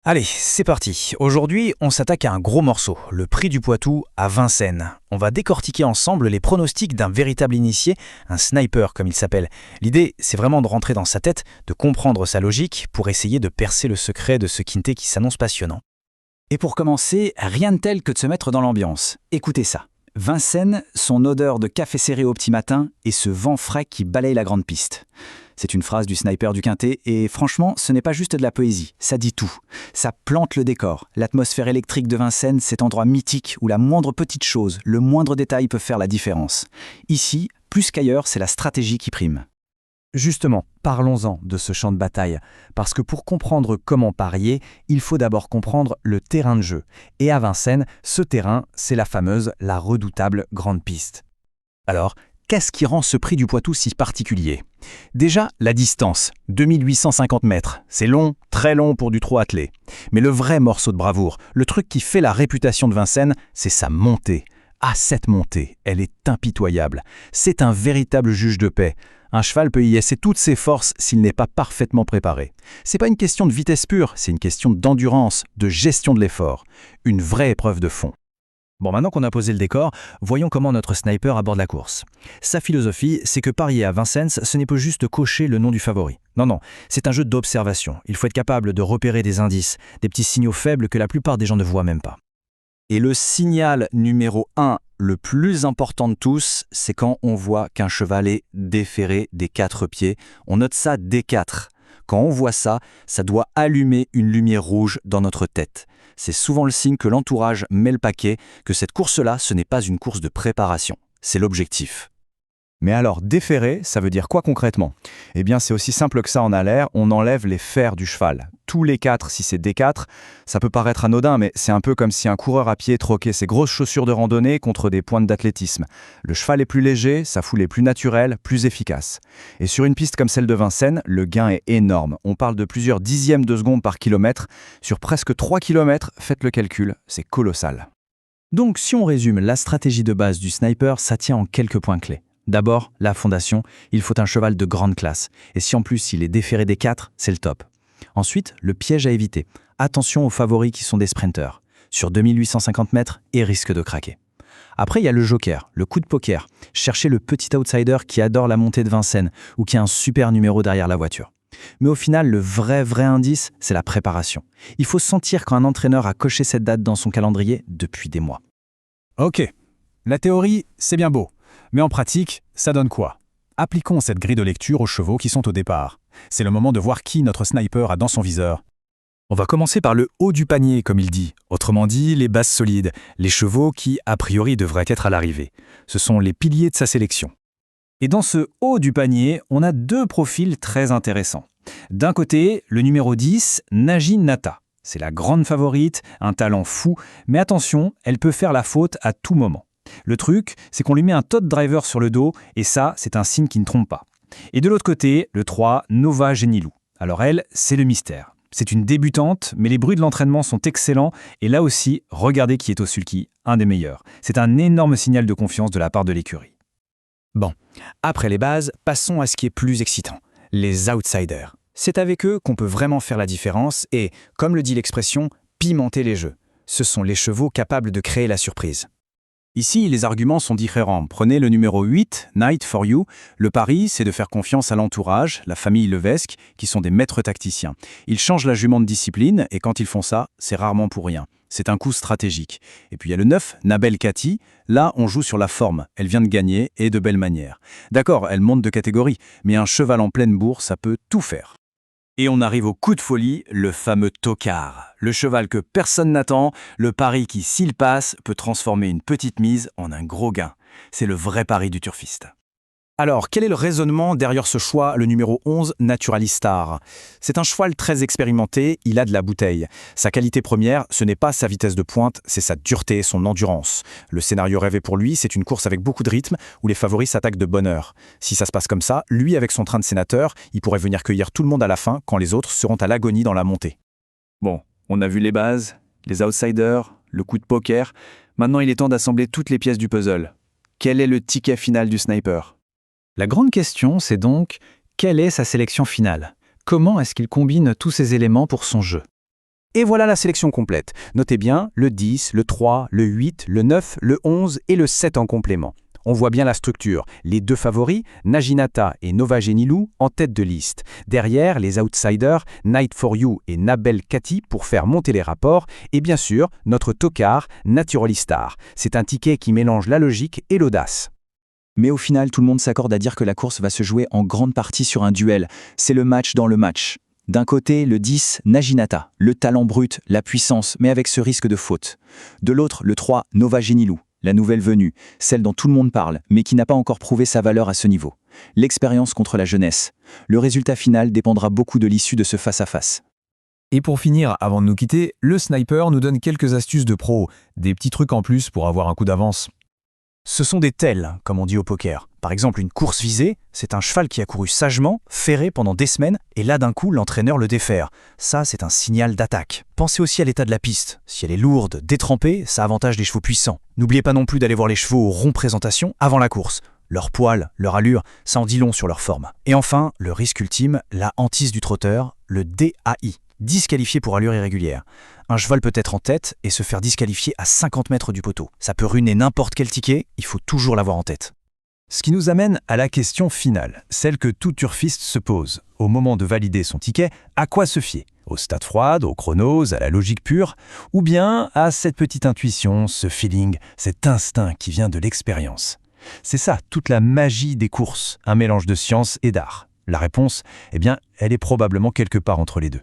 Allez, c'est parti. Aujourd'hui, on s'attaque à un gros morceau, le prix du Poitou à Vincennes. On va décortiquer ensemble les pronostics d'un véritable initié, un sniper comme il s'appelle. L'idée, c'est vraiment de rentrer dans sa tête, de comprendre sa logique pour essayer de percer le secret de ce quintet qui s'annonce passionnant. Et pour commencer, rien de tel que de se mettre dans l'ambiance. Écoutez ça. Vincennes, son odeur de café serré au petit matin et ce vent frais qui balaye la grande piste. C'est une phrase du sniper du quintet et franchement, ce n'est pas juste de la poésie, ça dit tout. Ça plante le décor. L'atmosphère électrique de Vincennes, cet endroit mythique où la moindre petite chose, le moindre détail peut faire la différence. Ici, plus qu'ailleurs, c'est la stratégie qui prime. Justement, parlons-en de ce champ de bataille, parce que pour comprendre comment parier, il faut d'abord comprendre le terrain de jeu. Et à Vincennes, ce terrain, c'est la redoutable grande piste. Alors, qu'est-ce qui rend ce prix du Poitou si particulier? Déjà, la distance, 2850 mètres. C'est long, très long pour du trot attelé. Mais le vrai morceau de bravoure, le truc qui fait la réputation de Vincennes, c'est sa montée. Ah, cette montée, elle est impitoyable. C'est un véritable juge de paix. Un cheval peut y essayer toutes ses forces s'il n'est pas parfaitement préparé. C'est pas une question de vitesse pure, c'est une question d'endurance, de gestion de l'effort. Une vraie épreuve de fond. Bon, maintenant qu'on a posé le décor, voyons comment notre sniper aborde la course. Sa philosophie, c'est que parier à Vincennes, ce n'est pas juste cocher le nom du favori. Non, c'est un jeu d'observation. Il faut être capable de repérer des indices, des petits signaux faibles que la plupart des gens ne voient même pas. Et le signal numéro 1, le plus important de tous, c'est quand on voit qu'un cheval est déféré des 4 pieds. On note ça D4. Quand on voit ça, ça doit allumer une lumière rouge dans notre tête. C'est souvent le signe que l'entourage met le paquet, que cette course-là, ce n'est pas une course de préparation. C'est l'objectif. Mais alors, déférer, ça veut dire quoi concrètement? Eh bien, c'est aussi simple que ça en a l'air, on enlève les fers du cheval. Tous les 4, si c'est D4, ça peut paraître anodin, mais c'est un peu comme si un coureur à pied troquait ses grosses chaussures de randonnée contre des pointes d'athlétisme. Le cheval est plus léger, sa foule est plus naturelle, plus efficace. Et sur une piste comme celle de Vincennes, le gain est énorme. On parle de plusieurs dixièmes de seconde par kilomètre. Sur presque 3 km, faites le calcul, c'est colossal. Donc, si on résume, la stratégie de base du sniper, ça tient en quelques points clés. D'abord, la fondation, il faut un cheval de grande classe. Et si en plus il est déféré des 4, c'est le top. Ensuite, le piège à éviter. Attention aux favoris qui sont des sprinteurs. Sur 2850 mètres, ils risquent de craquer. Après, il y a le joker, le coup de poker. Cherchez le petit outsider qui adore la montée de Vincennes ou qui a un super numéro derrière la voiture. Mais au final, le vrai indice, c'est la préparation. Il faut sentir quand un entraîneur a coché cette date dans son calendrier depuis des mois. Ok, la théorie, c'est bien beau. Mais en pratique, ça donne quoi? Appliquons cette grille de lecture aux chevaux qui sont au départ. C'est le moment de voir qui notre sniper a dans son viseur. On va commencer par le haut du panier, comme il dit. Autrement dit, les bases solides, les chevaux qui, a priori, devraient être à l'arrivée. Ce sont les piliers de sa sélection. Et dans ce haut du panier, on a 2 profils très intéressants. D'un côté, le numéro 10, Nagi Nata. C'est la grande favorite, un talent fou, mais attention, elle peut faire la faute à tout moment. Le truc, c'est qu'on lui met un Todd Driver sur le dos, et ça, c'est un signe qui ne trompe pas. Et de l'autre côté, le 3, Nova Genilou. Alors elle, c'est le mystère. C'est une débutante, mais les bruits de l'entraînement sont excellents, et là aussi, regardez qui est au sulky, un des meilleurs. C'est un énorme signal de confiance de la part de l'écurie. Bon, après les bases, passons à ce qui est plus excitant, les outsiders. C'est avec eux qu'on peut vraiment faire la différence et, comme le dit l'expression, pimenter les jeux. Ce sont les chevaux capables de créer la surprise. Ici, les arguments sont différents. Prenez le numéro 8, Night for You. Le pari, c'est de faire confiance à l'entourage, la famille Levesque, qui sont des maîtres tacticiens. Ils changent la jument de discipline, et quand ils font ça, c'est rarement pour rien. C'est un coup stratégique. Et puis il y a le 9, Nabel Cathy. Là, on joue sur la forme. Elle vient de gagner, et de belle manière. D'accord, elle monte de catégorie, mais un cheval en pleine bourse, ça peut tout faire. Et on arrive au coup de folie, le fameux tocard. Le cheval que personne n'attend, le pari qui, s'il passe, peut transformer une petite mise en un gros gain. C'est le vrai pari du turfiste. Alors, quel est le raisonnement derrière ce choix, le numéro 11, Naturalistar? C'est un cheval très expérimenté, il a de la bouteille. Sa qualité première, ce n'est pas sa vitesse de pointe, c'est sa dureté, son endurance. Le scénario rêvé pour lui, c'est une course avec beaucoup de rythme, où les favoris s'attaquent de bonne heure. Si ça se passe comme ça, lui avec son train de sénateur, il pourrait venir cueillir tout le monde à la fin, quand les autres seront à l'agonie dans la montée. Bon, on a vu les bases, les outsiders, le coup de poker. Maintenant, il est temps d'assembler toutes les pièces du puzzle. Quel est le ticket final du sniper ? La grande question, c'est donc, quelle est sa sélection finale? Comment est-ce qu'il combine tous ces éléments pour son jeu? Et voilà la sélection complète. Notez bien le 10, le 3, le 8, le 9, le 11 et le 7 en complément. On voit bien la structure. Les 2 favoris, Naginata et Nova Genilou, en tête de liste. Derrière, les outsiders, Night for You et Nabel Kati pour faire monter les rapports. Et bien sûr, notre tocard, Naturalistar. C'est un ticket qui mélange la logique et l'audace. Mais au final, tout le monde s'accorde à dire que la course va se jouer en grande partie sur un duel. C'est le match dans le match. D'un côté, le 10, Naginata, le talent brut, la puissance, mais avec ce risque de faute. De l'autre, le 3, Nova Genilou, la nouvelle venue, celle dont tout le monde parle, mais qui n'a pas encore prouvé sa valeur à ce niveau. L'expérience contre la jeunesse. Le résultat final dépendra beaucoup de l'issue de ce face-à-face. Et pour finir, avant de nous quitter, le sniper nous donne quelques astuces de pro, des petits trucs en plus pour avoir un coup d'avance. Ce sont des tels, comme on dit au poker. Par exemple, une course visée, c'est un cheval qui a couru sagement, ferré pendant des semaines, et là d'un coup, l'entraîneur le défère. Ça, c'est un signal d'attaque. Pensez aussi à l'état de la piste. Si elle est lourde, détrempée, ça avantage les chevaux puissants. N'oubliez pas non plus d'aller voir les chevaux au rond présentation avant la course. Leur poil, leur allure, ça en dit long sur leur forme. Et enfin, le risque ultime, la hantise du trotteur, le DAI. Disqualifié pour allure irrégulière. Un cheval peut être en tête et se faire disqualifier à 50 mètres du poteau. Ça peut ruiner n'importe quel ticket, il faut toujours l'avoir en tête. Ce qui nous amène à la question finale, celle que tout turfiste se pose. Au moment de valider son ticket, à quoi se fier? Aux stats froides, aux chronos, à la logique pure, ou bien à cette petite intuition, ce feeling, cet instinct qui vient de l'expérience? C'est ça, toute la magie des courses, un mélange de science et d'art. La réponse, eh bien, elle est probablement quelque part entre les deux.